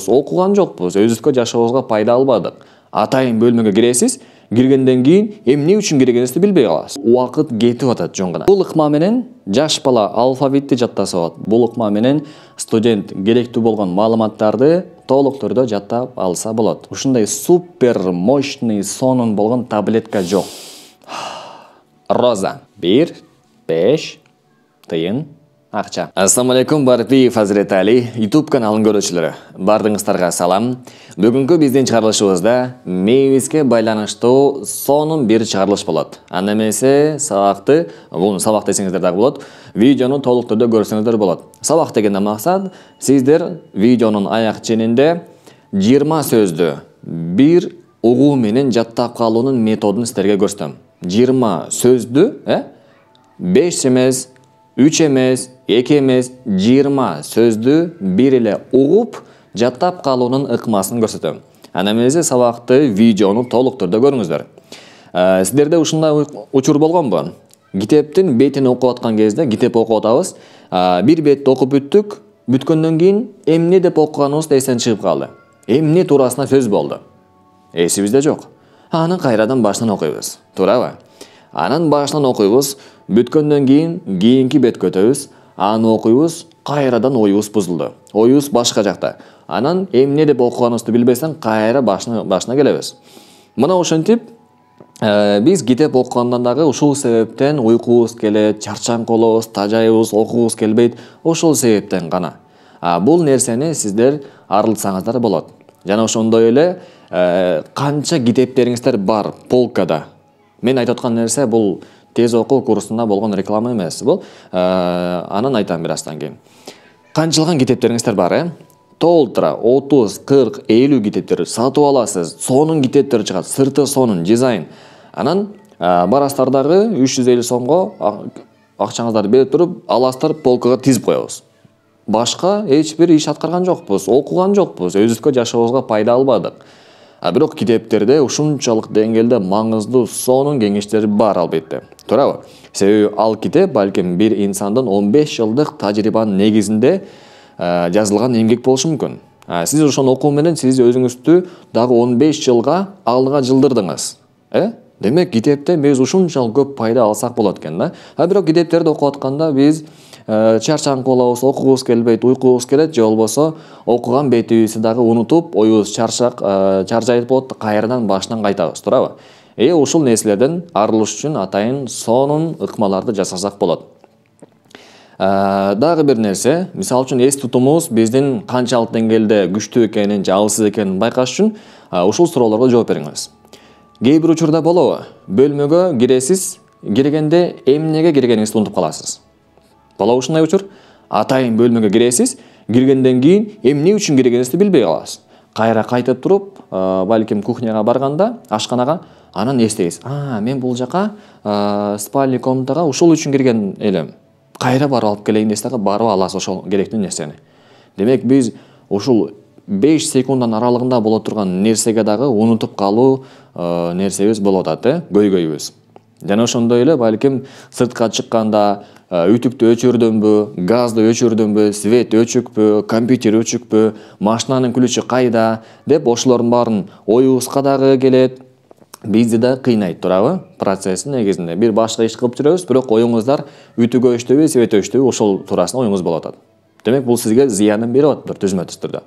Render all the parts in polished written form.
окуган жокпуз, өзүбүзгө жашообузга пайда албадык. Атайын бөлмөгө киресиз, киргенден кийин эмне үчүн киргениңизди билбей каласыз. Убакыт кетип атат жөн гана. Бул ыкма менен жаш бала алфавитти жаттаса болот. Бул ыкма менен студент керектүү болгон маалыматтарды толук түрдө жаттап алса болот. Ушундай супер мощный сонун болгон таблетка жок. Роза 1 5 тыйын акча. Ассаламу алейкум, Барпиев Азрет Али YouTube каналын көрүүчүлөрү. Бардыгыңыздарга салам. Бүгүнкү биздин чыгарылышыбызда мээбизге байланыштуу сонун бир чыгарылыш болот. Анда эмесе сабакты, бул сабак десеңиздер дагы болот, видеону толук түрдө көрсөңүздөр болот. Сабак дегенде максат сиздер видеонун аяк ченинде 20 сөздү бир угуу менен жаттап калуунун методун сиздерге көрсөтөм. 20 сөздү, 5 эмес, 3 эмес, 2 эмес, 20 сөздү бир эле угуп жаттап калуунун ыкмасын көрсөтөм. Анда эмесе сабакты, видеону толук түрдө көрүңүздөр. Сиздерде ушундай учур болгонбу? Китептин бетин окуп аткан кезде, китеп окуп атабыз, бир бетти окуп бүттүк, бүткөндөн кийин эмне деп окуганыбыз эстен чыгып калды. Эмне туурасында сөз болду? Эсибизде жок. Аны кайрадан башынан окуйбуз, туурабы? Анан башынан окуйбуз, бүткөндөн кийин кийинки бетке өтөбүз, аны окуйбуз, кайрадан оюбуз бузулду. Оюбуз башка жакта. Анан эмне деп окуганыбызды билбесең, кайра башына келебиз. Мына ошентип биз китеп окугандан дагы ушул себептен уйкубуз келет, чарчаңкы болобуз, тажайбыз, окугубуз келбейт, ошол себептен гана. Бул нерсени сиздер арылтсаңыздар болот. Жана ошондой эле канча китептериңиздер бар полкада. Мен айтып аткан нерсе бул тез окуу курсунда болгон реклама эмес. Бул анан айтам бир аздан кийин. Канчалган китептериңиздер бар, толтура 30, 40, 50 китептер сатып аласыз. Сонун китептер чыгат, сырты сонун, дизайн. Анан барастар дагы 350 сомго акчаңыздарды берип туруп, аласыздар, полкага тизип коебуз. Башка эч бир иш аткарган жокпуз, окуган жокпуз, өзүбүзгө жашообузга пайда албадык. Бирок китептерде ушунчалык деңгээлде маңыздуу сонун кеңештер бар албетте. Туурабы? Себеби ал китеп балким бир инсандын 15 жылдык тажрыйбанын негизинде жазылган эмгек болушу мүмкүн. Сиз ошону окуу менен сиз өзүңүздү дагы 15 жылга алга жылдырдыңыз. Демек китептен биз ушунчалык көп пайда алсак болот экен да. Бирок китептерди окуп атканда биз чарчаңкы болобуз, окугубуз келбейт, уйкубуз келет, же болбосо окуган бетибизди дагы унутуп, оюбуз чаржайып болот, кайрадан башынан кайтабыз, туурабы? Ушул нерселерден арылыш үчүн атайын сонун ыкмаларды жасасак болот. Дагы бир нерсе, мисалы үчүн эс тутумубуз биздин канчалык деңгээлде күчтүү экенин, жабысыз экенин байкаш үчүн ушул суроолорго жооп бериңиз. Кээ бир учурда болобу? Бөлмөгө киресиз, киргенде эмнеге киргениңизди унутуп каласыз. Болобу ушундай учур? Атайын бөлмөгө киресиз, киргенден кийин эмне үчүн киргениңизди билбей каласыз. Кайра кайтып туруп, балким кухняга барганда, ашканага, анан эстейсиз. Мен бул жака спальный комнатага ушул үчүн кирген элем. Кайра барып алып келейин десең, барып аласыз ошол керектүү нерсени. Демек биз ушул 5 секундан аралыгында боло турган нерсеге дагы унутуп калуу нерсебиз болуп атат, көйгөйүбүз. Жана ошондой эле балким сыртка чыкканда үтүктү өчүрдүмбү, газды өчүрдүмбү, свет өчүкпү, компьютер өчүкпү, машинанын күлүчү кайда деп ошолордун баарын оюбузга дагы келет. Бизди да кыйнайт, туурабы? Процесстин негизинде бир башка иш кылып жүрөбүз, бирок оюңуздар үтүгө өчтүбү, свет өчтүбү, ошол туурасында оюңуз болуп атат. Демек бул сизге зыянын берип атат түзмө-түз түрдө.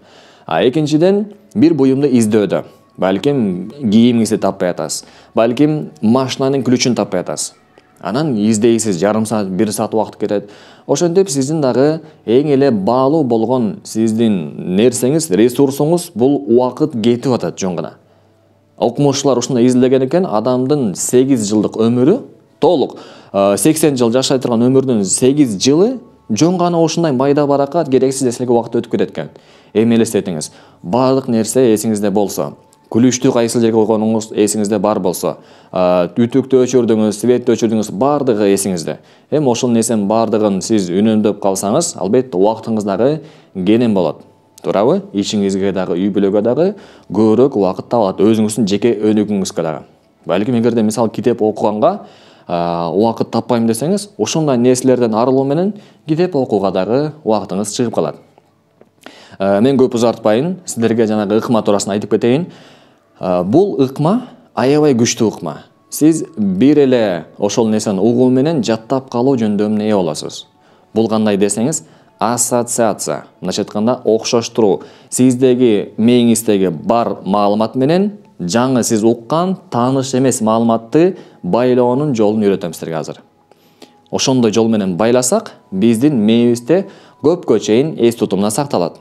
Экинчиден, бир буюмду издөөдө. Балким кийимиңизди таппай атасыз. Балким машинанын күлүчүн таппай атасыз. Анан издейсиз, жарым саат, 1 саат убакыт кетет. Ошентип сиздин дагы эң эле баалуу болгон сиздин нерсеңиз, ресурсуңуз бул убакыт кетип атат жөн гана. Окумуштуулар ушундай изилдеген экен, адамдын 8 жылдык өмүрү, толук 80 жыл жашай турган өмүрдүн 8 жылы жөн гана ушундай майда баракат керексиз нерселерге убакыт өтүп кетет экен. Эми элестетиңиз, баардык нерсе эсиңизде болсо, күлүчтү кайсыл жерге койгонуңуз эсиңизде бар болсо, үтүктү өчүрдүңүз, светти өчүрдүңүз, баардыгы эсиңизде. Эми ошол нерсенин баардыгын сиз үнөмдөп калсаңыз, албетте убактыңыз дагы кенен болот. Туурабы? Ишиңизге дагы, үй бүлөгө дагы көбүрөөк убакыт табылат, өзүңүздүн жеке өнүгүүңүзгө дагы. Балким эгерде мисалы китеп окуганга убакыт таппайм десеңиз, ошондой нерселерден арылуу менен китеп окууга дагы убактыңыз чыгып калат. Мен көп узартпайын, сіздерге жанагы ыкма турасын айтып кетейин. Бул ыкма аябай күчтүү ыкма. Сиз бир эле ошол нерсени угуу менен жаттап калуу жөндөмүнө ээ болосуз. Бул кандай десеңиз, ассоциация. Мындайча айтканда, окшоштуруу. Сиздеги мээңиздеги бар маалымат менен жаңы сиз уккан, тааныш эмес маалыматты байлоонун жолун үйрөтөм силерге азыр. Ошондой жол менен байласак, биздин мээбизде көпкө чейин эс тутумда сакталат.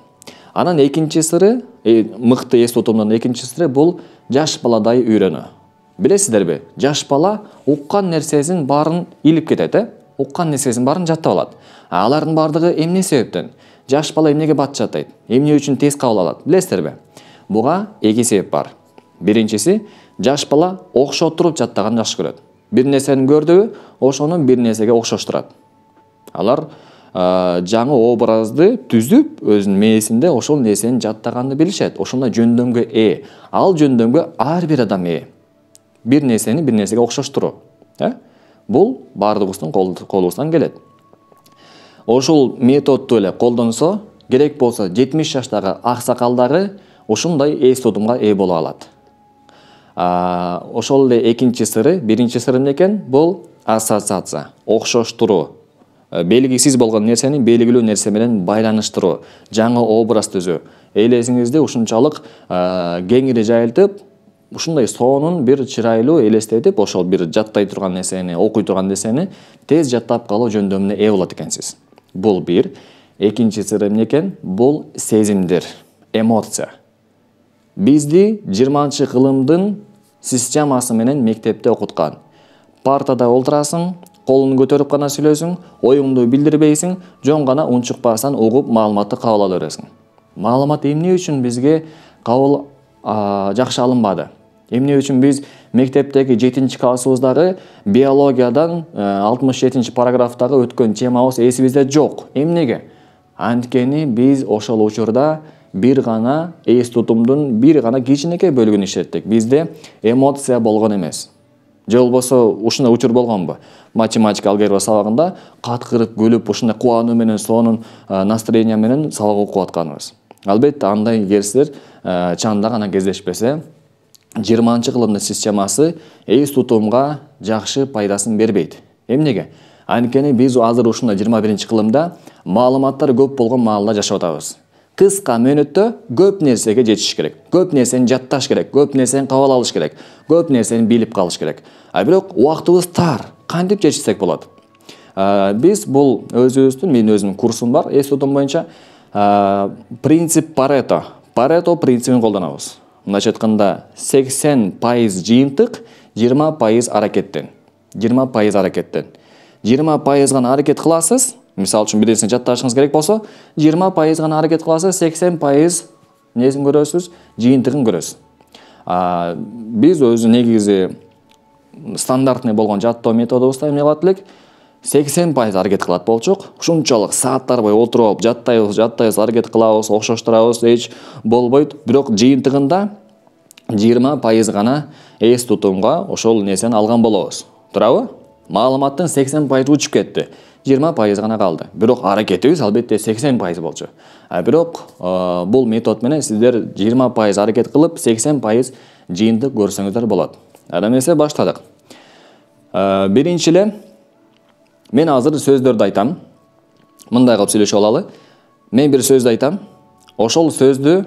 Анан экинчи сыры, мыкты эс тутумдун экинчи сыры бул жаш баладай үйрөнүү. Билесиздерби? Жаш бала уккан нерсесин баарын илип кетет, уккан нерсесин баарын жаттап алат. Алардын бардыгы эмне себептен? Жаш бала эмнеге бат жаттайт? Эмне үчүн тез кабыл алат? Билесиздерби? Буга эки себеп бар. Биринчиси, жаш бала окшотуруп жаттаганды жакшы көрөт. Бир нерсени көрдүбү, ошону бир нерсеге окшоштурат. Алар жаңы образды түзүп, өзүнүн мээсинде ошол нерсени жаттаганды билишет. Ошондой жөндөмгө ээ. Ал жөндөмгө ар бир адам ээ. Бир нерсени бир нерсеге окшоштуруу. Бул бардыгыбыздын колубуздан келет. Ошол методду эле колдонсо, керек болсо 70 жаштагы аксакалдары ушундай эс тутумга ээ боло алат. Ошол эле экинчи сыры, биринчи сыры эмне экен? Бул ассоциация, окшоштуруу. Белгисиз болгон нерсени белгилүү нерсе менен байланыштыруу, жаңы образ түзүү. Элесиңизде ушунчалык кеңири жайылтып, ушундай сонун бир чырайлуу элестетип, ошол бир жаттай турган нерсени, окуй турган нерсени тез жаттап калуу жөндөмүнө ээ болот экенсиз. Бул бир. Экинчи сыры эмне экен? Бул сезимдер, эмоция. Бизди 20-кылымдын системасы менен мектепте окуткан. Партада олтурасың, колуңду көтөрүп гана сүйлөсүң, оюңду билдирбейсиң, жөн гана унчукпастан угуп маалыматты кабыл ала бересиң. Маалымат эмне үчүн бизге кабыл жакшы алынбады? Эмне үчүн биз мектептеги 7-классыбыздагы биологиядан 67-параграфтагы өткөн темабыз эсибизде жок? Эмнеге? Анткени биз ошол учурда бир гана эс тутумдун бир гана кичинекей бөлүгүн иштеттик. Бизде эмоция болгон эмес. Же болбосо ушундай учур болгонбу? Математика алгебра сабагында каткырып күлүп, ушундай кубануу менен, сонун настроение менен сабак окуп атканыбыз. Албетте андай керсилер чанда гана кездешпесе, 20-кылымдын системасы эс тутумга жакшы пайдасын бербейт. Эмнеге? Анткени биз азыр ушундай 21-кылымда маалыматтар көп болгон маалда жашап атабыз. Кыска мөөнөттө көп нерсеге жетиш керек. Көп нерсени жатташ керек, көп нерсени кабыл алыш керек, көп нерсени билип калыш керек. Бирок убактыбыз тар. Кантип жетишсек болот? Биз бул өзүбүздүн, менин өзүмдүн курсум бар, эс тутум боюнча принцип Парето. Парето принцибин колдонобуз. Мындайча айтканда 80% жыйынтык, 20% аракеттен. 20% аракеттен. 20% гана аракет кыласыз. Мисалы үчүн бир нерсени жатташыңыз керек болсо, 20% гана аракет кыласыз, 80% несин көрөсүз, жыйынтыгын көрөсүз. Биз өзү негизи стандартный болгон жаттоо методубузда эмне кылат элек? 80% аракет кылат болчук. Ушунчалык сааттар бою отуруп, жаттайбыз, аракет кылабыз, окшоштурабыз, эч болбойт. Бирок жыйынтыгында 20% гана эс тутумга ошол нерсени алган болобуз. Туурабы? Маалыматтын 80% учуп кетти. 20% гана калды. Бирок аракетибиз албетте 80% болчу. Бирок бул метод менен сиздер 20% аракет кылып, 80% жыйынтык көрсөңүздөр болот. Эмесе баштадык. Биринчи эле мен азыр сөздөрдү айтам. Мындай кылып сүйлөшүп алалы. Мен бир сөздү айтам. Ошол сөздү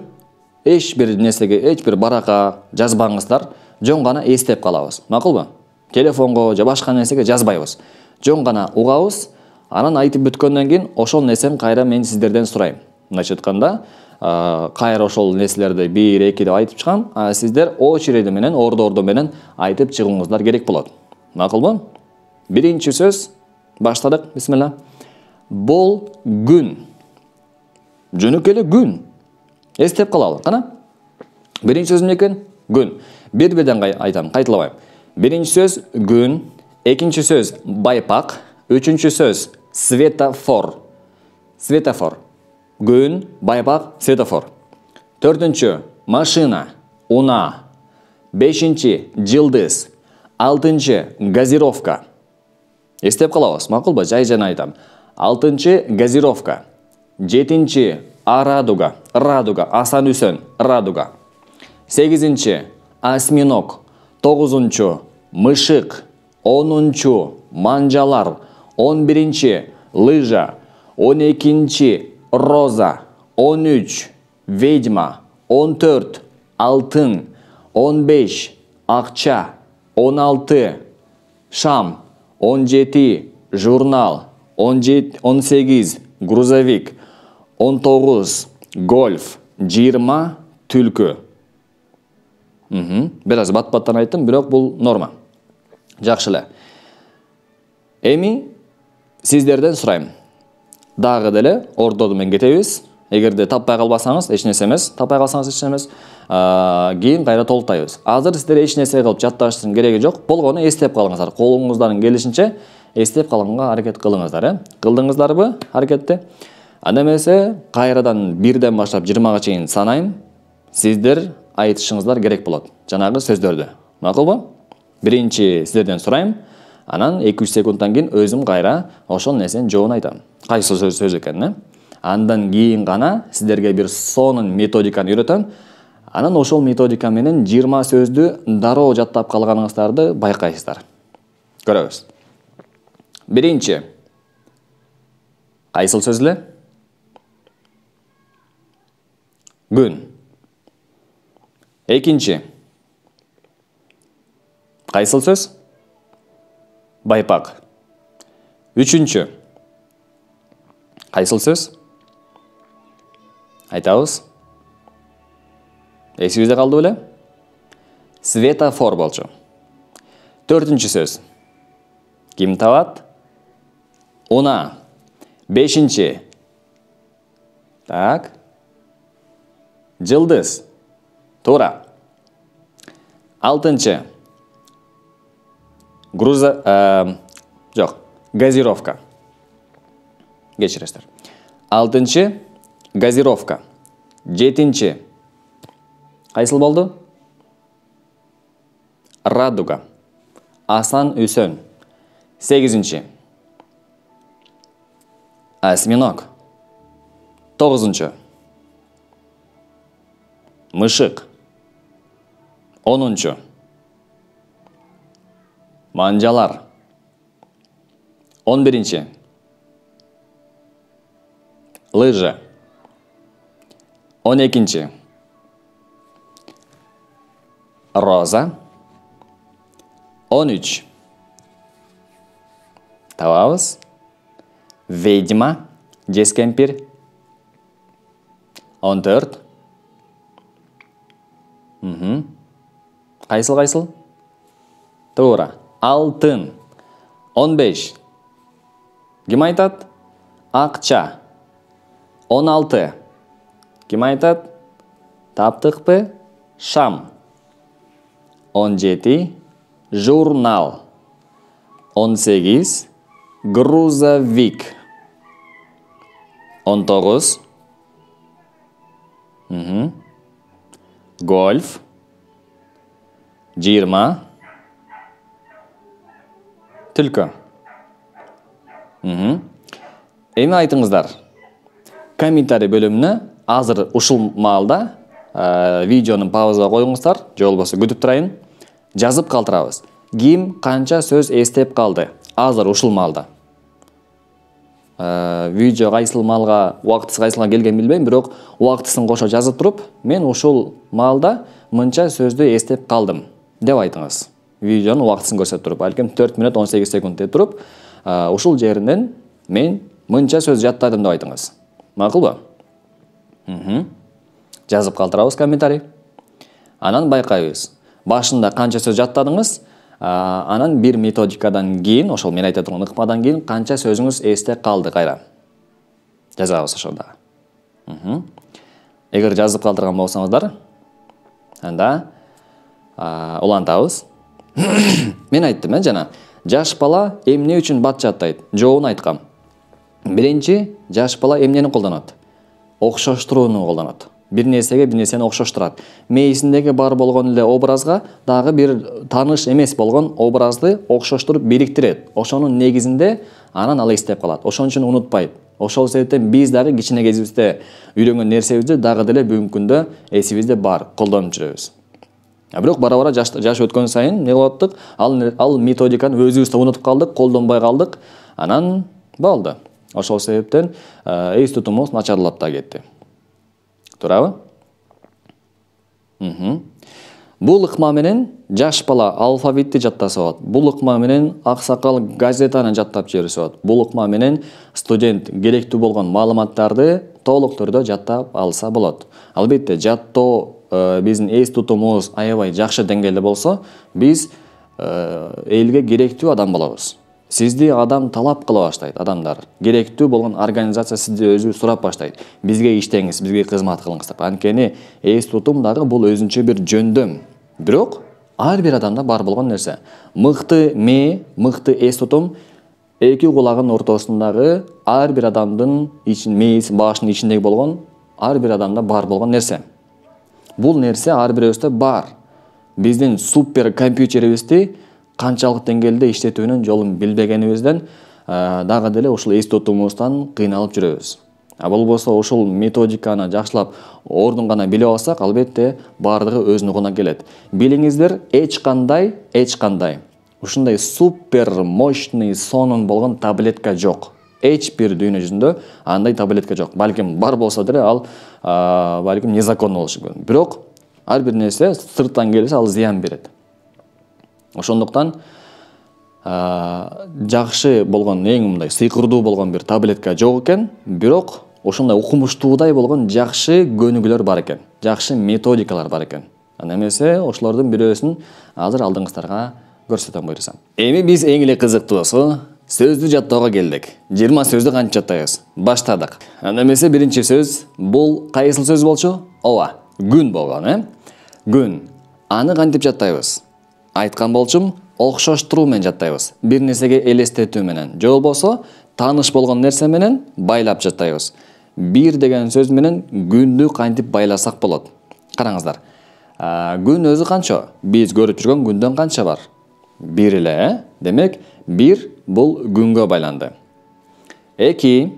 эч бир нерсеге, эч бир баракка жазбаңыздар. Жөн гана эстеп калабыз. Макулбу? Телефонго же башка нерсеге жазбайбыз. Жөн гана угабыз. Анан айтып бүткөндөн кийин ошол нерсени кайра мен сиздерден сурайм. Мындайча айтканда, кайра ошол нерселерди 1-2 деп айтып чыгам, сиздер очереди менен, ордо менен айтып чыгууңуздар керек болот. Макулбу? Биринчи сөз баштадык. Бисмилла. Бул күн. Жөнөкөй эле күн. Эстеп калалы. Кана. Биринчи сөз эмне экен? Күн. Бир-бирден айтам, кайталабайм. Биринчи сөз күн, экинчи сөз байпак, үчүнчү сөз светофор. Светофор. Күн, байпак, светофор. Төртүнчү машина, уна. Бешинчи жылдыз. Алтынчы газировка. Эстеп калабыз, макулбу? Жай жана айтам. Алтынчы газировка. Жетинчи Радуга, асан үсөн, радуга. 8-нче осьминог, 9-нчу мышык, 10-нчу манжалар, 11-нче лыжа, 12-нче роза, 13 ведьма, 14 алтын, 15 акча, 16 шам, 17 журнал, 18 грузовик, 19 гольф, 20 түлкү. Biraz бат-баттан айттым, бирок бул норма. Жакшы эле. Эми сиздерден сурайм. Дагы деле ордоду менен кетебиз. Эгерде таппай калбасаңыз, эч нерсе эмес, таппай калсаңыз эч нерсе эмес, кийин кайра толуктайбыз. Азыр сиздер эч нерсе кылып жатташтын кереги жок. Болгону эстеп калыңыздар. Колуңуздардын келишинче эстеп калганга аракет кылыңыздар, Кылдыңыздарбы аракетти? Анда эмесе кайрадан 1ден баштап 20га чейин санайм. Сиздер айтышыңыздар керек болот. Жанагы сөздөрдү. Макулбу? Биринчи сиздерден сурайм. Анан 2-3 секундтан кийин өзүм кайра ошол нерсенин жообун айтам. Кайсы сөз экенин, Андан кийин гана сиздерге бир сонун методиканы үйрөтөм. Анан ошол методика менен 20 сөздү дароо жаттап калганыңыздарды байкайсыздар. Көрөбүз. Биринчи. Кайсыл сөз эле? Күн. Экинчи. Кайсыл сөз? Байпак. Үчүнчү. Кайсыл сөз? Айтабыз. Эсибизде калды беле? Светофор болчу. Төртүнчү сөз. Ким табат? Уна. Бешинчи. Так. Жылдыз. Туура. Алтынчы. Газировка. Кечиресиздер. Алтынчы. Газировка. Жетинчи. Кайсыл болду? Радуга. Асан үсөн. 8-нчи. Осьминог. 9-нчу. Мышык. 10-нчу. Манжалар. 11-нчи. Лыжа. 12-нчи. Роза. 13. Табабыз. Ведьма. Жескемпир. 14. Кайсыл? Туура. Алтын. 15. Ким айтат? Акча. 16. Ким айтат? Таптыкпы? Шам. 17. Журнал. 18. Грузовик. 19. Гольф. 20. Түлкү. Эми айтыңыздар. Комментарий бөлүмүнө азыр ушул маалда видеону паузага коюңуздар, же болбосо күтүп турайын. Жазып калтырабыз. Ким канча сөз эстеп калды? Азыр ушул маалда. Видео кайсыл маалга, убактысы кайсылга келген билбейм, бирок убактысын кошо жазып туруп, мен ушул маалда мынча сөздү эстеп калдым деп айтыңыз. Видеонун убактысын көрсөтүп туруп, балким 4 минут 18 секунд деп туруп, ушул жеринен мен мынча сөз жаттадым деп айтыңыз. Макулбу? Жазып калтырабыз комментарий. Анан байкайбыз. Башында канча сөз жаттадыңыз, анан бир методикадан кийин, ошол мен айта турган ыкмадан кийин канча сөзүңүз эсте калды кайра. Жазабыз ошондо. Эгер жазып калтырган болсоңуздар, анда улантабыз. Мен айттым, жана жаш бала эмне үчүн бат жаттайт? Жообун айткам. Биринчи, жаш бала эмнени колдонот? Окшоштурууну колдонот. Бир нерсеге бир нерсени окшоштурат. Мээсиндеги бар болгон эле образга дагы бир тааныш эмес болгон образды окшоштуруп бириктирет. Ошонун негизинде анан ал эстеп калат. Ошон үчүн унутпайт. Ошол себептен биз дагы кичине кезибизде үйрөнгөн нерсебизди дагы деле бүгүнкү күндө эсибизде бар, колдонуп жүрөбүз. Бирок бара-бара жаш өткөн сайын не кылып аттык? Ал методиканы өзүбүз да унутуп калдык, колдонбой калдык. Анан болду. Ошол себептен эс тутумубуз начарлап да кетти. Туурабы? Бул ыкма менен жаш бала алфавитти жаттаса болот. Бул ыкма менен аксакал газетаны жаттап жиберсе болот. Бул ыкма менен студент керектүү болгон маалыматтарды толук түрдө жаттап алса болот. Албетте, жаттоо биздин эс тутумубуз аябай жакшы деңгээлде болсо, биз элге керектүү адам болобуз. Сизди адам талап кыла баштайт, адамдар. Керектүү болгон организация сизди өзү сурап баштайт. Бизге иштеңиз, бизге кызмат кылыңыз деп. Анткени эс тутум дагы бул өзүнчө бир жөндөм. Бирок ар бир адамда бар болгон нерсе. Мыкты мыкты эс тутум эки кулагын ортосундагы ар бир адамдын мээси, башынын ичиндеги болгон ар бир адамда бар болгон нерсе. Бул нерсе ар бирибизде бар. Биздин супер компьютерибизди канчалык деңгээлде иштетүүнүн жолун билбегенибизден дагы деле ушул эс тутумубуздан кыйналып жүрөбүз. Болбосо ушул методиканы жакшылап ордун гана билип алсак, албетте бардыгы өзүнө келет. Билиңиздер, эч кандай ушундай супер мощный сонун болгон таблетка жок. Эч бир дүйнө жүзүндө андай таблетка жок. Балким бар болсо деле ал балким незаконно болушу мүмкүн. Бирок ар бир нерсе сырттан келсе ал зыян берет. Ошондуктан жакшы болгон эң мындай сыйкырдуу болгон бир таблетка жок экен, бирок ошондой укмуштуудай болгон жакшы көнүгүүлөр бар экен, жакшы методикалар бар экен. Ана эмесе ошолордун бирөөсүн азыр алдыңыздарга көрсөтөм буйрса. Эми биз эң эле кызыктуусу сөздү жаттоого келдик. 20 сөздү кантип жаттайбыз? Баштадык. Ана эмесе биринчи сөз бул кайсыл сөз болчу? Ооба, күн болгон, Күн. Аны кантип жаттайбыз? Айткан болчум, окшоштуруу менен жаттайбыз. Бир нерсеге элестетүү менен. Же болбосо тааныш болгон нерсе менен байлап жаттайбыз. Бир деген сөз менен күндү кантип байласак болот? Караңыздар. Күн өзү канча? Биз көрүп жүргөн күндөн канча бар? Бир эле, Демек, бир бул күнгө байланды. 2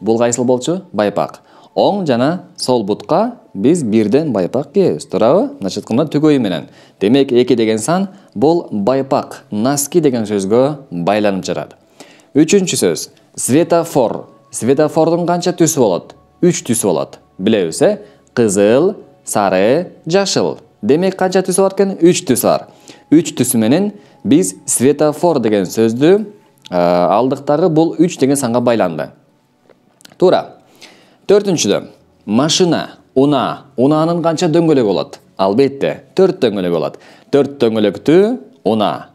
бул кайсыл болчу? Байпак. Оң жана сол бутка биз бирден байпак кийебиз, туурабы? Значит, кымда түгөйү менен. Демек, 2 деген сан бул байпак, носки деген сөзгө байланып жатат. Үчүнчү сөз светофор. Светофордун канча түсү болот? 3 түсү болот. Билебиз, кызыл, сары, жашыл. Демек, канча түсү бар экен? 3 түсү бар. 3 түсү менен биз светофор деген сөздү алдык дагы бул 3 деген санга байланды. Туура. 4-нчүдө машина, унаанын канча дөңгөлөгү болот? Албетте, 4 дөңгөлөк болот. 4 дөңгөлөктүү уна,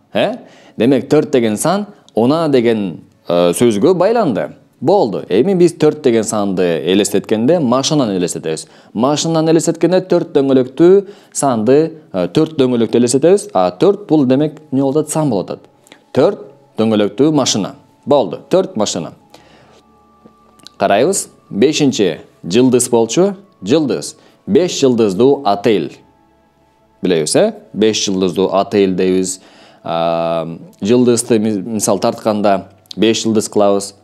Демек, 4 деген сан уна деген сөзгө байланды. Болду. Эми биз 4 деген санды элестеткенде машинаны элестетебиз. Машинаны элестеткенде 4 дөңгөлөктүү санды 4 дөңгөлөктү элестетебиз. 4 бул демек не болот? Сан болот. 4 дөңгөлөктүү машина. Болду. 4 машина. Карайбыз. 5-нчи жылдыз болчу. Жылдыз. 5 жылдыздуу отель. Билебиз, 5 жылдыздуу отель дейбиз. Жылдызды мисал тартканда 5 жылдыз кылабыз.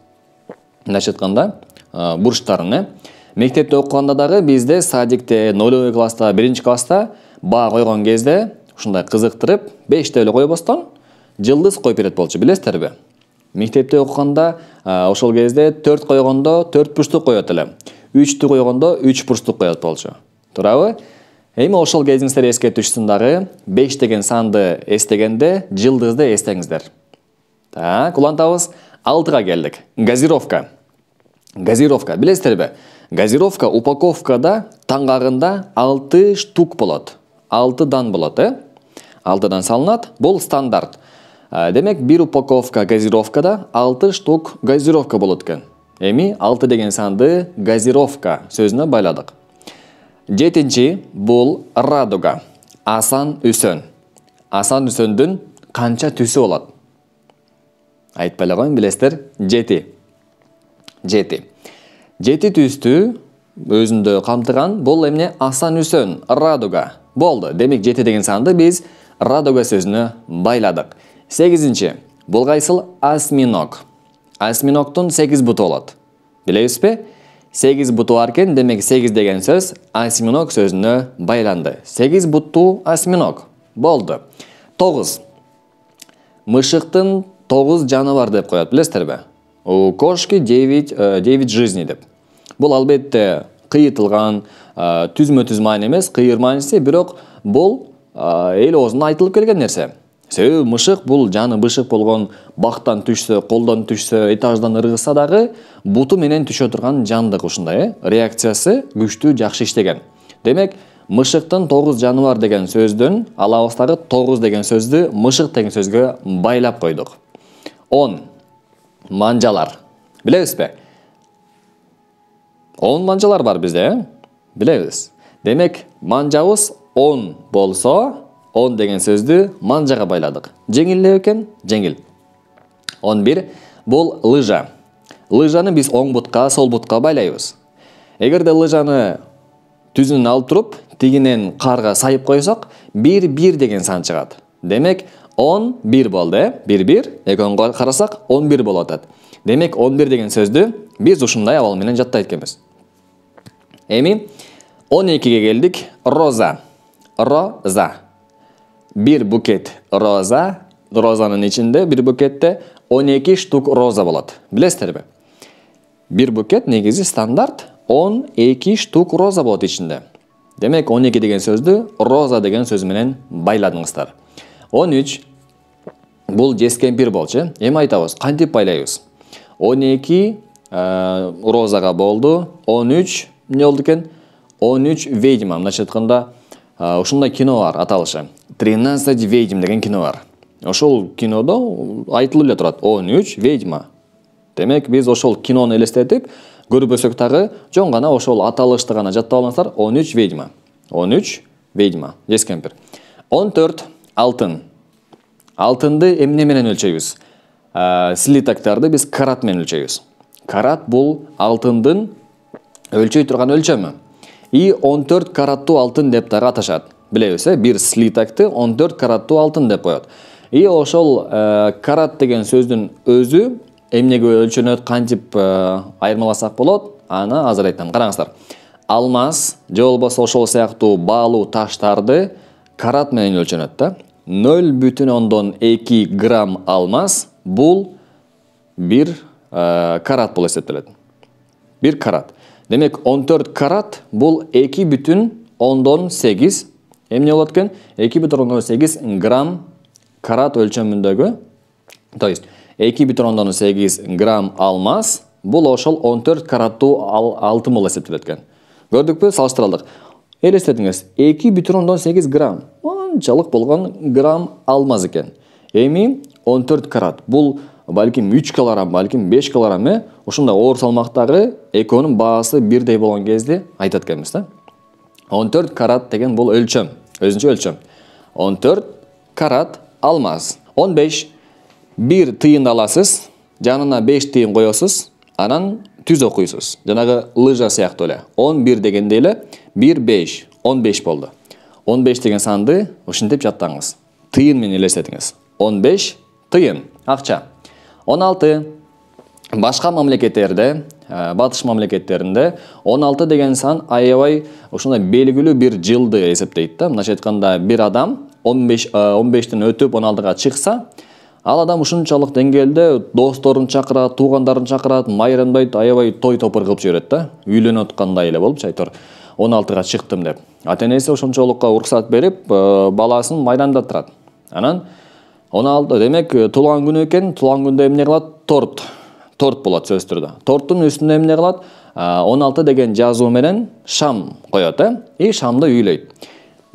Мындайча айтканда, бурчтарын, Мектепте окуганда дагы бизде садикте 0 класста, 1 класста баа койгон кезде ушундай кызыктырып 5 деп эле койбостон жылдыз коюп берет болчу, билесиздерби? Мектепте окуганда ошол кезде 4 койгондо 4 бурчтук коет эле. 3-тү койгондо 3 бурчтук коет болчу. Туурабы? Эми ошол кезиңиздер эске түшсүн дагы 5 деген санды эстегенде жылдызды эстеңиздер. Так, улантабыз. 6-га келдик. Газировка. Газировка, билесиздерби? Газировка упаковкада таңгагында 6 штук болот. 6дан болот, 6дан салынат. Бул стандарт. Демек, бир упаковка газировкада 6 штук газировка болот экен. Эми 6 деген санды газировка сөзүнө байладык. 7-нчи бул радуга. Асан үсөн. Асан үсөндүн канча түсү болот? Айтпай эле коюн, билесиздер, 7. 7 түстү өзүндө камтыган бул эмне? Асан үсөн, радуга. Болду. Демек, 7 деген санды биз радуга сөзүнө байладык. 8-нчи бул кайсыл? Осьминог. Осьминогдун 8 буту болот. Билесизби? 8 буту бар экен, демек 8 деген сөз осьминог сөзүнө байланды. 8 буттуу осьминог. Болду. 9. Мышыктын 9 жаны бар деп коет, билесиздерби? У кошки 9 жизней деп. Бул албетте кыйытылган, түзмө-түз маани эмес, кыйыр мааниси, бирок бул эл оозунда айтылып келген нерсе. Себеби мышык бул жаны бышык болгон, бактан түшсө, колдон түшсө, этаждан ыргызса дагы буту менен түшө турган жандык ушундай, реакциясы күчтүү, жакшы иштеген. Демек, мышыктын 9 жаны бар деген сөздөн алабыздагы 9 деген сөздү мышык деген сөзгө байлап койдук. 10. Манжалар. Билебизби? 10 манжалар бар бизде, билебиз. Демек, манжабыз 10 болсо, 10 деген сөздү манжага байладык. Жеңил эле экен? Жеңил. 11. Бул лыжа. Лыжаны биз оң бутка, сол бутка байлайбыз. Эгерде лыжаны түзүнөн алып туруп, тигинен карга сайып койсок, 1 деген сан чыгат. Демек, 11 болду, 1 экөөнгө карасак 11 болуп атат. Демек, 11 деген сөздү биз ушундай абал менен жаттайт экенбиз. Эми 12-ге келдик. Роза. Роза. 1 букет роза. Розанын ичинде, 1 букетте 12 штук роза болот. Билесиздерби? 1 букет негизи стандарт 12 штук роза болот ичинде. Демек, 12 деген сөздү роза деген сөз менен байладыңыздар. 13. Бул жескемпир болчу. Эми айтабыз, кантип байлайбыз? 12 розага болду. 13 эмне болду экен? 13 ведьма. Мындайча айтканда, ушундай кино бар, аталышы. 13 ведьм деген кино бар. Ошол кинодо айтылып эле турат. 13 ведьма. Демек, биз ошол кинону элестетип, көрбөсөк дагы жон гана ошол аталышты гана жаттап алыңыздар. 13 ведьма. 13 ведьма. Жескемпир. 14. Алтын. Алтынды эмне менен өлчөйбүз? Слитоктарды биз карат менен өлчөйбүз. Карат бул алтындын өлчөй турган өлчөмү. И 14 караттуу алтын деп дагы аташат. Билебиз, бир слитокты 14 караттуу алтын деп коет. И ошол карат деген сөздүн өзү эмнеге өлчөнөт, кантип айырмаласак болот? Аны азыр айтам. Караңыздар. Алмаз же болбосо ошол сыяктуу баалуу таштарды карат менен өлчөнөт да. 0,2 грамм алмаз бул бир карат болуп эсептелет. 1 карат. Демек, 14 карат бул 2,8 эмне болот экен? 2,8 грамм карат өлчөмүндөгү, то есть 2,8 грамм алмаз бул ошол 14 караттуу алтын болуп эсептелет экен. Көрдүкпү? Салыштыралдык. Элестетиңиз, 2,8 грамм анчалык болгон грамм алмаз экен. Эми 14 карат. Бул балким 3 килограмм, балким 5 килограмм, ушундай оор салмактагы экөөнүн баасы бирдей болгон кезде айтат экенбиз да. 14 карат деген бул өлчөм, өзүнчө өлчөм. 14 карат алмаз. 15. 1 тыйын аласыз, жанына 5 тыйын коесуз, анан түз окуйсуз. Жанагы лыжа сыяктуу эле. 11 дегенде эле 1 5, 15 болду. 15 деген санды ушинтип жаттаңыз. Тыйын менен элестетиңиз. 15 тыйын, акча. 16. Башка мамлекеттерде, батыш мамлекеттеринде 16 деген сан аябай ушундай белгилүү бир жылды эсептейт да. Мындайча айтканда, бир адам 15тен өтүп 16га чыкса, ал адам ушунчалык деңгээлде досторун чакырат, туугандарын чакырат, майрамдайт, аябай той топур кылып жиберет да. Үйлөнүп аткандай эле болуп айтор. 16га чыктым деп. Ата-энеси ошончолукка уруксат берип, баласын майрамдаттырат. Анан 16, демек, туулган күнү экен, туулган күндө эмне кылат? Торт болот сөзсүз түрдө. Торттун үстүнө эмне кылат? 16 деген жазуу менен шам коет, и шамды үйлөйт.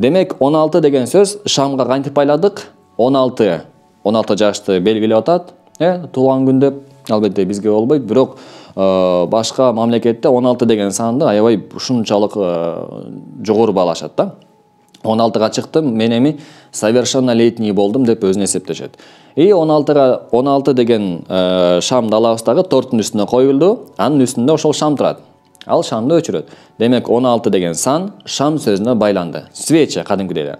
Демек, 16 деген сөз шамга кантип байладык? 16 жашты белгилеп атат. Туулган күн деп албетте бизге болбойт, бирок башка мамлекетте 16 деген санды аябай ушунчалык жогору баалашат да. 16га чыктым, мен эми совершеннолетний болдум деп өзүнө эсептешет. И 16 деген шамды алабыздагы торттун үстүнө коюлду, анын үстүндө ошол шам турат. Ал шамды өчүрөт. Демек, 16 деген сан шам сөзүнө байланды. Свеча кадимкидей эле.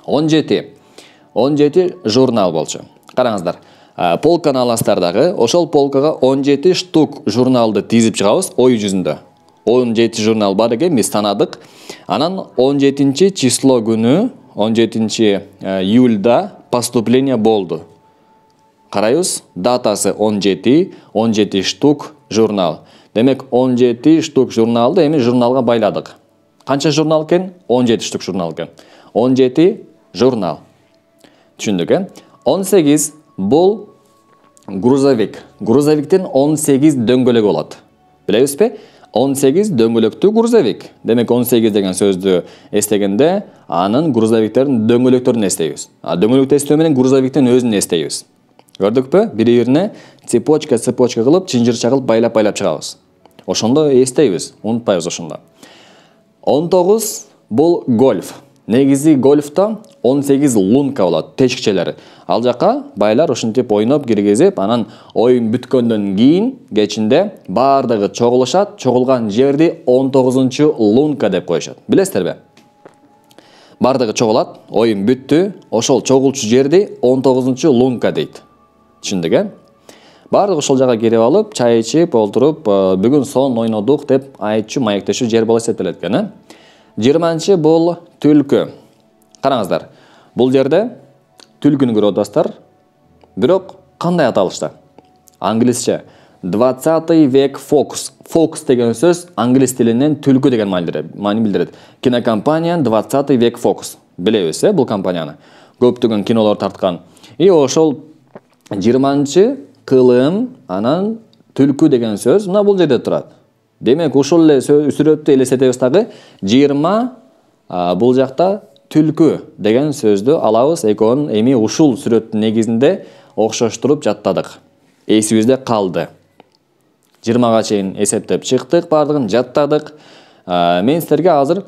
17 журнал болчу. Караңыздар. Полканы аласыздар дагы. Ошол полкага 17 штук журналды тизип чыгабыз ой жүзүндө. 17 журнал бар экен, биз санадык. Анан 17 число күнү, 17 июльда поступление болду. Карайбыз, датасы 17 штук журнал. Демек 17 штук журналды эми журналга байладык. Канча журнал экен? 17 штук журнал экен. 17 журнал. Түшүндүк, 18 бул грузовик. Грузовиктен 18 дөңгөлөк болот. Билебизби? 18 дөңгөлөктүү грузовик. Демек 18 деген сөздү эстегенде анын грузовиктердин дөңгөлөктөрүн эстейбиз. Дөңгөлөктү эстөө менен грузовиктин өзүн эстейбиз. Көрдүкпү? Бири-бирине цепочка кылып, чынжырча кылып байлап чыгабыз. Ошондо эстейбиз, унутпайбыз ошондо. 19 бул гольф. Негизи гольфто 18 лунка болот, тешикчелер. Ал жака байлар ушинтип ойноп киргизип, анан оюн бүткөндөн кийин кечинде бардыгы чогулушат, чогулган жерди 19 лунка деп коюшат. Билесиздерби? Бардыгы чогулат, оюн бүттү, ошол чогулчу жерди 19 лунка дейт. Түшүндүк, Бардыгы ошол жака кирип алып, чай ичип, олтуруп, бүгүн сон ойнодук деп айтчу, маектешүү жер боло эсептелет экен. 20 бул түлкү. Караңыздар. Бул жерде түлкүнү көрүп атасыздар. Бирок кандай аталышта? Англисче 20 век фокус. Фокус деген сөз англис тилинен түлкү деген маани билдирет. Кинокомпания 20 век фокус. Билебиз, бул компанияны. Көптөгөн кинолор тарткан. И ошол 20 кылым, анан түлкү деген сөз мына бул жерде турат. Демек, ушул эле сүрөттү элестетебиз дагы. 20 бул жакта түлкү деген сөздү алабыз. Экөөнүн эми ушул сүрөттүн негизинде окшоштуруп жаттадык. Эсибизде калды. 20га чейин эсептеп чыктык, бардыгын жаттадык. Мен силерге азыр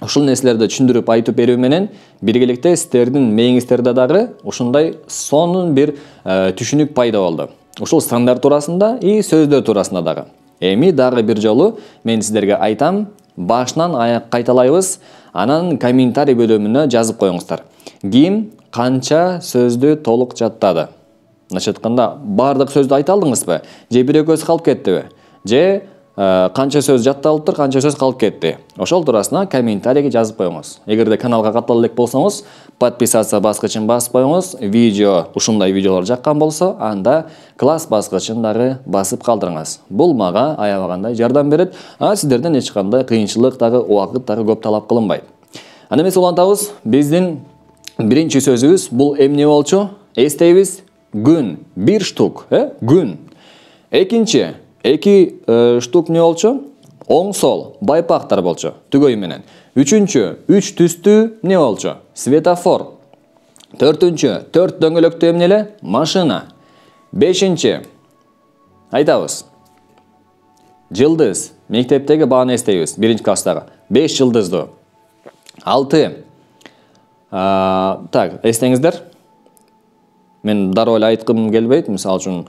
ушул нерселерди түшүндүрүп айтып берүү менен биргеликте силердин мээңиздерде дагы ушундай сонун бир түшүнүк пайда болду. Ушул сандар туурасында и сөздөр туурасында дагы. Эми дагы бир жолу мен силерге айтам, башынан аяк кайталайбыз, анан комментарий бөлүмүнө жазып коюңуздар. Ким канча сөздү толук жаттады? Мындайча айтканда, бардык сөздү айта алдыңызбы? Же бир экөөсү калып кеттиби? Же канча сөз жатталыптыр, канча сөз калып кетти? Ошол туурасында комментарийге жазып коюңуз. Эгерде каналга катыла элек болсоңуз, подписаться баскычын басып коюңуз. Видео, ушундай видеолор жаккан болсо, анда класс баскычын дагы басып калтырыңыз. Бул мага аябагандай жардам берет. Сиздерден эч кандай кыйынчылык дагы, убакыт дагы көп талап кылынбайт. Анда эмес улантабыз, биздин биринчи сөзүбүз бул эмне болчу? Эстейбиз, күн, 1 штук, күн. Экинчи, 2 штук не болчу? Оң сол, байпактар болчу, түгөй менен. Үчүнчү, 3 түстүү не болчу? Светофор. Төртүнчү, 4 дөңгөлөктүү эмнеле? Машина. Бешинчи, айтабыз. Жылдыз. Мектептеги бааны эстейбиз, 1-класстагы. 5 жылдызды. 6. Так, эстеңиздер. Мен дароо эле айткым келбейт, мисалы үчүн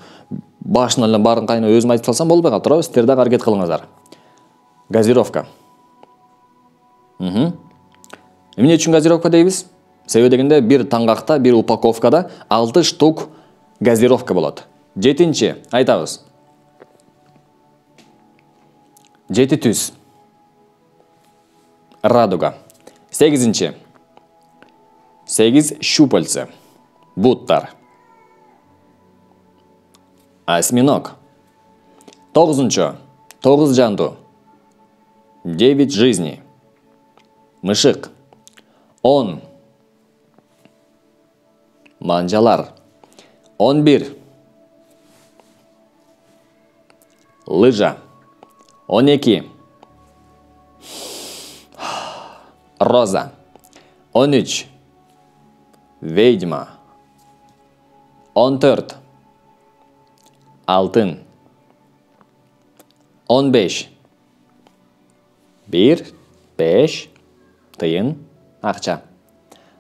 башынан эле баарын кайына өзүм айтып салсам болбой калат, туурабы? Силер дагы аракет кылыңыздар. Газировка. Эмне үчүн газировка дейбиз? Себеби дегенде бир таңгакта, бир упаковкада 6 штук газировка болот. 7-нчи, айтабыз. 7 түз. Радуга. 8-нчи. 8 щупальца. Буттар. Осьминог. 9-нчы. 9 жанду. 9 жизней. Мышык. 10. Манжалар. 11. Лыжа. 12. Роза. 13. Ведьма. 14. Алтын. 15. 1, 5, тыйын, акча.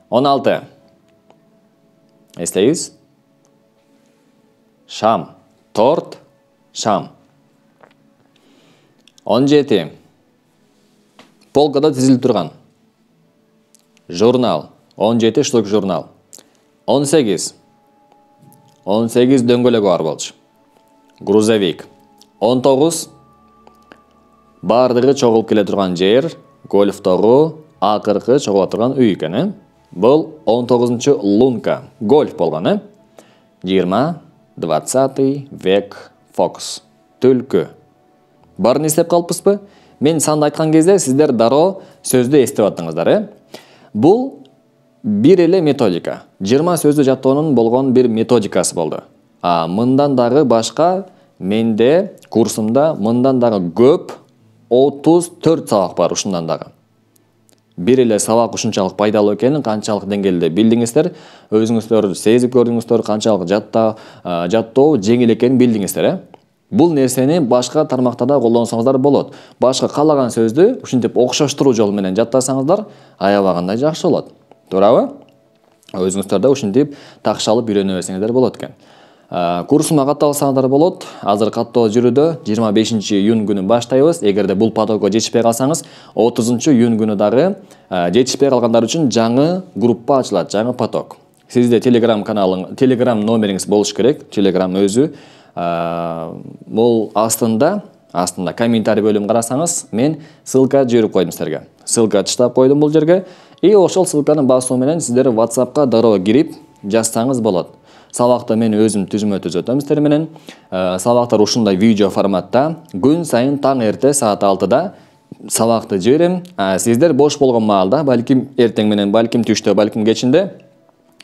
16. Эстейбиз? Шам. Торт, шам. 17. Полкада тизилип турган. Журнал. 17 штук журнал. 18. 18 дөңгөлөгү бар болчу. Грузовик. 19 бардыгы чогулуп келе турган жер, гольфтогу акыркы чогула турган үй экен, Бул 19-чы лунка, гольф болгон, 20 век фокус, түлкү. Барын эстеп калыппызбы? Мен санды айткан кезде сиздер дароо сөздү эстеп аттыңыздар, Бул бир эле методика. 20 сөздү жаттоонун болгон бир методикасы болду. Мындан дагы башка менде курсумда мындан дагы көп 34 сабак бар ушундан дагы. Бир эле сабак ушунчалык пайдалуу экенин канчалык деңгээлде билдиңиздер, өзүңүздөр сезип көрдүңүздөр, канчалык жаттоо жеңил экенин билдиңиздер, Бул нерсени башка тармактарда колдонсоңуздар болот. Башка каалаган сөздү ушинтип окшоштуруу жолу менен жаттасаңыздар, аябагандай жакшы болот. Туурабы? Өзүңүздөр да ушинтип такшалып үйрөнө берсеңиздер болот экен. Курсума катталсаңыздар болот. Азыр каттоо жүрүүдө 25-июнь күнү баштайбыз. Эгерде бул потокко жетишпей калсаңыз, 30-июнь күнү дагы жетишпей калгандар үчүн жаңы группа ачылат, жаңы поток. Сизде Telegram номериңиз болуш керек. Telegram өзү бул астында комментарий бөлүм карасаңыз, мен ссылка жиберип койдум силерге. Ссылка таштап койдум бул жерге. И ошол ссылканы басуу менен сиздер WhatsApp'ка дароо кирип жазсаңыз болот. Сабакты мен өзүм түзмө түзөтөм сиздер менен. Сабактар ушундай видео форматта күн сайын таң эрте саат 6-да сабакты жиберем. Сиздер бош болгон маалда, балким эртең менен, балким түштө, балким кечинде,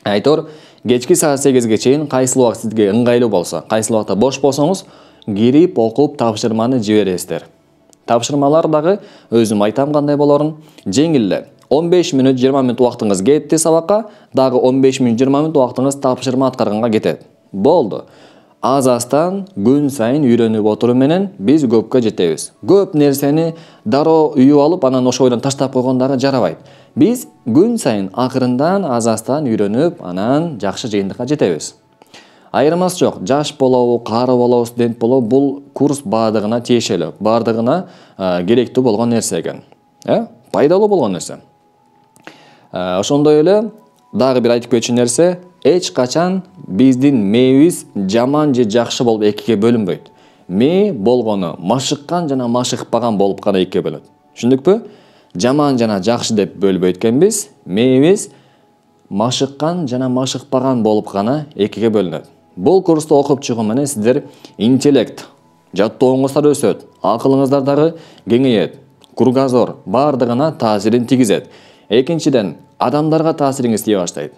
айтор кечки саат 8ге чейин кайсыл убак сизге ыңгайлуу болсо, кайсыл убакта бош болсоңуз, кирип окуп тапшырманы жибересиздер. Тапшырмалар дагы өзүм айтам кандай болорун, жеңил эле. 15 мүнөт 20 мүнөт убактыңыз кетти сабакка, дагы 15 мүнөт 20 мүнөт убактыңыз тапшырма аткарганга кетет. Болду. Аз-аздан күн сайын үйрөнүп отуруу менен биз көпкө жетебиз. Көп нерсени дароо үйүп алып, анан ошо бойдон таштап койгондары жарабайт. Биз күн сайын акырындан аз-аздан үйрөнүп, анан жакшы жыйынтыкка жетебиз. Айырмасы жок, жаш болобу, кары болобу, студент болобу, бул курс баардыгына тиешелүү, баардыгына керектүү болгон нерсе экен. Пайдалуу болгон нерсе. Ошондой эле дагы бир айтып кетчү нерсе, эч качан биздин мээбиз жаман же жакшы болуп экиге бөлүнбөйт. Мээ болгону машыккан жана машыкпаган болуп гана экиге бөлүнөт. Түшүндүкпү? Жаман жана жакшы деп бөлбөйт экенбиз. Мээбиз машыккан жана машыкпаган болуп гана экиге бөлүнөт. Бул курсту окуп чыгуу менен сиздер интеллект, жаттооңуздар өсөт, акылыңыздар дагы кеңейет, кругозор баардыгына таасирин тийгизет. Экинчиден, адамдарга таасириңиз тийе баштайт.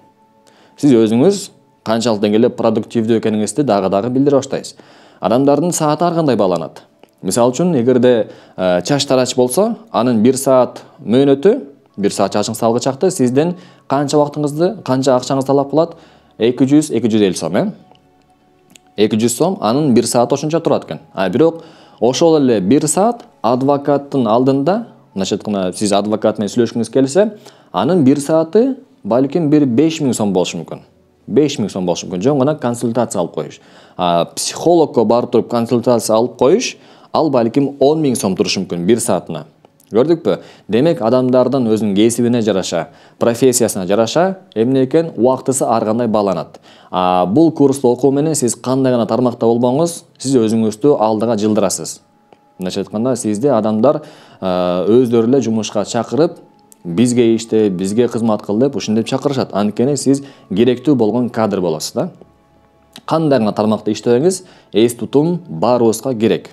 Сиз өзүңүз канчалык деңгээлде продуктивдүү экениңизди дагы билдире баштайсыз. Адамдардын сааты ар кандай бааланат. Мисалы үчүн, эгерде чач тарач болсо, анын 1 саат мөөнөтү, 1 саат чачың салгычакты сизден канча убактыңызды, канча акчаңызды талап кылат? 200-250 сом, 200 сом, анын 1 саат ошончо турат экен. Бирок ошол эле 1 саат адвокаттын алдында, сиз адвокат менен сүйлөшкүңүз келсе, анын 1 сааты балким 5000 сом болушу мүмкүн. 5000 сом болушу мүмкүн. Жөн гана консультация алып коюш. Психологко барып туруп консультация алып коюш, ал балким 10 000 сом турушу мүмкүн 1 саатына. Көрдүкпү? Демек, адамдардын өзүнүн кесибине жараша, профессиясына жараша эмне экен убактысы ар кандай бааланат. Бул курсту окуу менен сиз кандай гана тармакта болбоңуз, сиз өзүңүздү алдыга жылдырасыз. Мындайча айтканда, сизди адамдар өздөрү эле жумушка чакырып, бизге иште, бизге кызмат кыл деп ушинтип чакырышат. Анткени сиз керектүү болгон кадр болосуз да. Кандай гана тармакта иштесеңиз, эс тутум баарыбызга керек.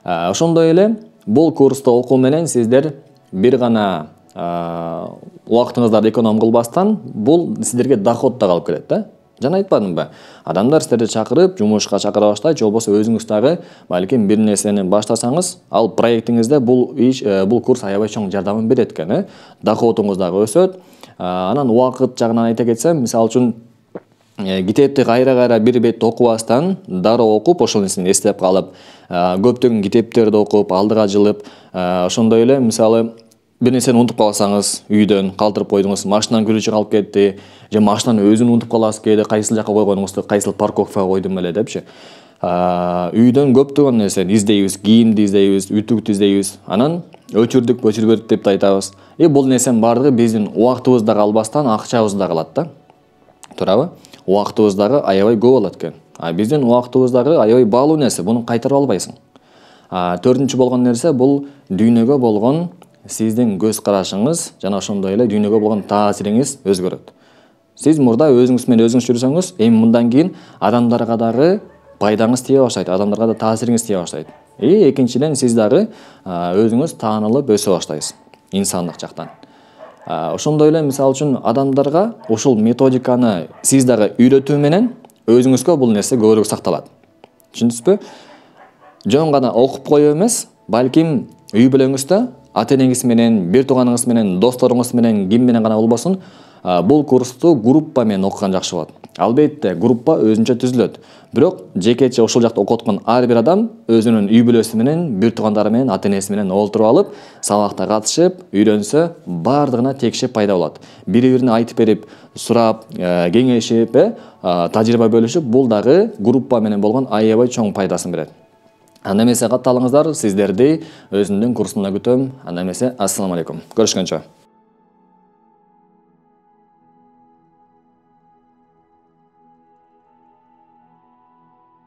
Ошондой эле бул курсту окуу менен сиздер бир гана убактыңыздарды эконом кылбастан, бул сиздерге доход да алып келет да. Жана айтпадымбы? Адамдар сиздерди чакырып, жумушка чакыра баштайт, же болбосо өзүңүз дагы балким бир нерсени баштасаңыз, ал проектиңизде бул курс аябай чоң жардамын берет экен, доходуңуз дагы өсөт. Анан убакыт жагынан айта кетсем, мисалы үчүн китепти кайра бир бет окубастан, дароо окуп, ошол нерсени эстеп калып, көптөгөн китептерди окуп, алдыга жылып, ошондой эле мисалы бир нерсени унутуп калсаңыз, үйдөн калтырып койдуңуз, машинанын күрүчү калып кетти, же машинанын өзүн унутуп каласыз кээде, кайсыл жака койгонуңузду, кайсыл парковкага койдум эле депчи. Үйдөн көптөгөн нерсени издейбиз, кийимди издейбиз, үтүктү издейбиз, анан өчүрдүк деп айтабыз. Бул нерсенин баардыгы биздин убактыбызды албастан акчабызды да алат да. туурабы? Убактыбыздагы аябай көп болот экен. Биздин убактыбыздагы аябай баалуу нерсе, буну кайтарып албайсың. Төртүнчү болгон нерсе бул дүйнөгө болгон сиздин көз карашыңыз жана ошондой эле дүйнөгө болгон таасириңиз өзгөрөт. Сиз мурда өзүңүз менен өзүңүз жүрсөңүз, эми мындан кийин адамдарга дагы пайдаңыз тие баштайт, адамдарга да таасириңиз тие баштайт. Экинчиден сиз дагы өзүңүз таанылып өсө баштайсыз инсандык жактан. Ошондой эле мисалы үчүн адамдарга ушул методиканы сиз дагы үйрөтүү менен өзүңүзгө бул нерсе көбүрөөк сакталат. Түшүндүңүзбү? Жөн гана окуп коюу эмес, балким үй бүлөңүздө ата-энеңиз менен, бир тууганыңыз менен, досторуңуз менен, ким менен гана болбосун, бул курсту группа менен окуган жакшы болот. Албетте, группа өзүнчө түзүлөт. Бирок жекече ошол жакта окуп аткан ар бир адам өзүнүн үй бүлөсү менен, бир туугандары менен, ата-энеси менен олтуруп алып, сабакта катышып, үйрөнсө, бардыгына текшеп пайда болот. Бири-бирине айтып берип, сурап, кеңешип, тажрыйба бөлүшүп, бул дагы группа менен болгон аябай чоң пайдасын берет. Анда эмесе катталыңыздар, сиздерди өзүмдүн курсумда күтөм. Анда эмесе, ассаламу алейкум. Көрүшкөнчө.